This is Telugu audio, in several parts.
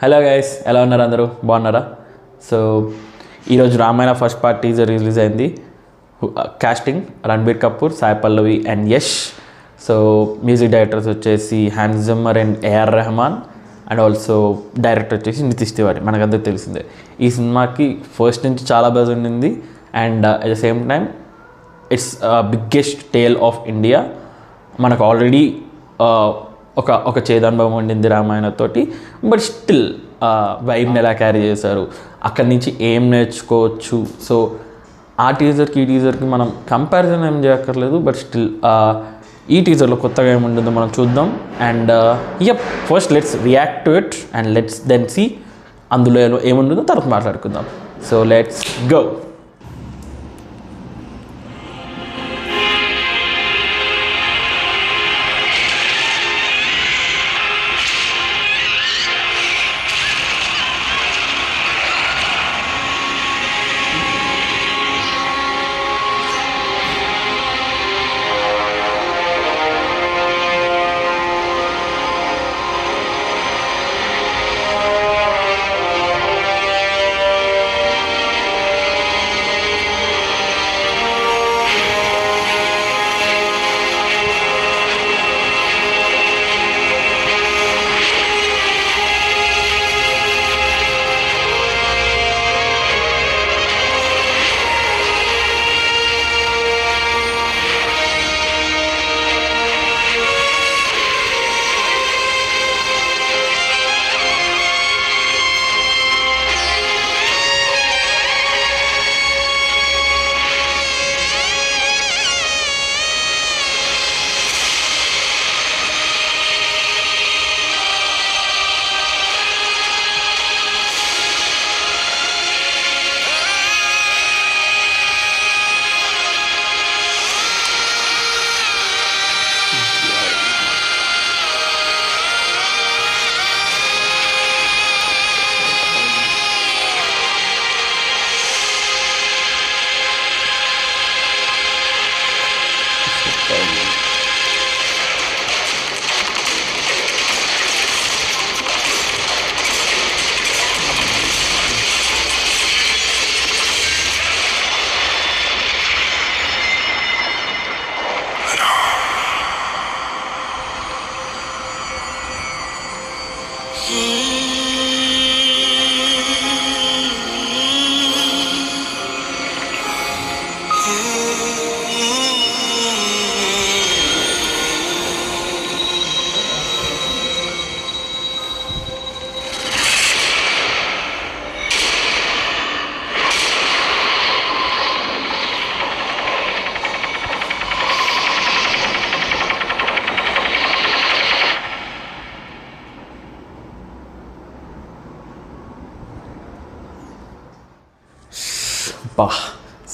హలో గైస్, ఎలా ఉన్నారు? అందరూ బాగున్నారా? సో ఈరోజు Ramayana first part teaser release అయింది. Casting Ranbir Kapoor, Sai Pallavi and Yash. So music directors వచ్చేసి Hans Zimmer and AR Rahman, and also director వచ్చేసి నితీష్ తివారీ. మనకందరికి తెలిసిందే. ఈ సినిమాకి ఫస్ట్ నుంచి చాలా బజ్ ఉండింది and at the same time it's biggest tale of India. మనకు ఆల్రెడీ ఒక చేదనుభవం ఉండింది రామాయణతోటి, బట్ స్టిల్ వైబ్ని ఎలా క్యారీ చేశారు, అక్కడి నుంచి ఏం నేర్చుకోవచ్చు. సో ఆ టీజర్కి ఈ టీజర్కి మనం కంపారిజన్ ఏం చేయక్కర్లేదు, బట్ స్టిల్ ఈ టీజర్లో కొత్తగా ఏముంటుందో మనం చూద్దాం. And first let's react to it and let's then see అందులో ఏముంటుందో తర్వాత మాట్లాడుకుందాం. So let's go.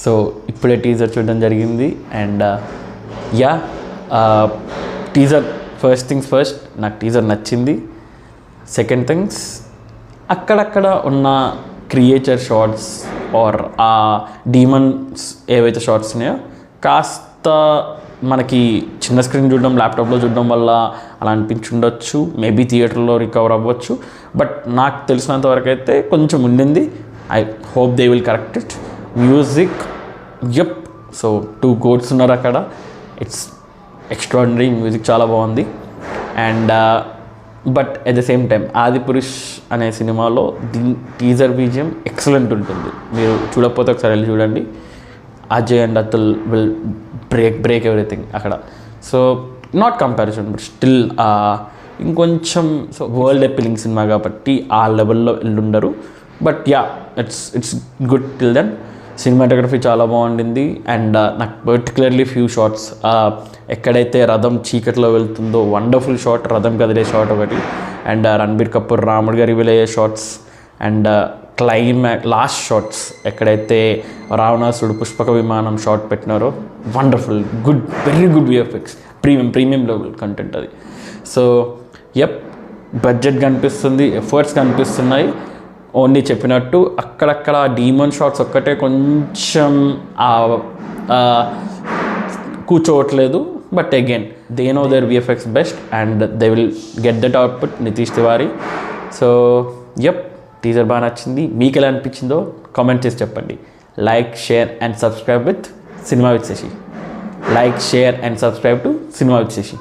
సో ఇప్పుడే టీజర్ చూడడం జరిగింది and teaser first things first, నాకు టీజర్ నచ్చింది. సెకండ్ థింగ్స్, అక్కడక్కడ ఉన్న creature shots or a demons ఏవైతే షార్ట్స్ ఉన్నాయో కాస్త మనకి చిన్న స్క్రీన్ చూడడం, ల్యాప్టాప్లో చూడడం వల్ల అలా అనిపించుండొచ్చు. మేబీ థియేటర్లో రికవర్ అవ్వచ్చు, బట్ నాకు తెలిసినంత వరకు అయితే కొంచెం ఉండింది. I hope they will correct it. Music so 2 goats ఉన్నారు అక్కడ. It's extraordinary. మ్యూజిక్ చాలా బాగుంది. And but at the same time Adipurush అనే సినిమాలో టీజర్ బీజియం ఎక్సలెంట్ ఉంటుంది. మీరు చూడకపోతే ఒకసారి వెళ్ళి చూడండి. Ajay and Atul will break everything అక్కడ. So not comparison, but still ఇంకొంచెం సో వరల్డ్ అపీలింగ్ సినిమా కాబట్టి ఆ లెవెల్లో వెళ్ళుండరు. But it's good till then. Cinematography చాలా బాగుండింది అండ్ నాకు పర్టికులర్లీ ఫ్యూ షార్ట్స్, ఎక్కడైతే రథం చీకట్లో వెళ్తుందో వండర్ఫుల్ షాట్, రథం కదిలే షాట్ ఒకటి, అండ్ రణబీర్ కపూర్ రాముడు గారి విలయ్యే షార్ట్స్, అండ్ లాస్ట్ షార్ట్స్ ఎక్కడైతే రావణాసుడు పుష్పక విమానం షాట్ పెట్టినారో wonderful, good, very good VFX, premium level content అది. సో బడ్జెట్ కనిపిస్తుంది, ఎఫర్ట్స్ కనిపిస్తున్నాయి. ఓన్లీ చెప్పినట్టు అక్కడక్కడ డీమన్ షాట్స్ ఒక్కటే కొంచెం కూర్చోవట్లేదు. But again they know their VFX best and they will get that output. Nitesh Tiwari. So teaser బాగా నచ్చింది. మీకు ఎలా అనిపించిందో కామెంట్ చేసి చెప్పండి. Like, share and subscribe with cinema with Shashi. Like, share and subscribe to cinema with Shashi.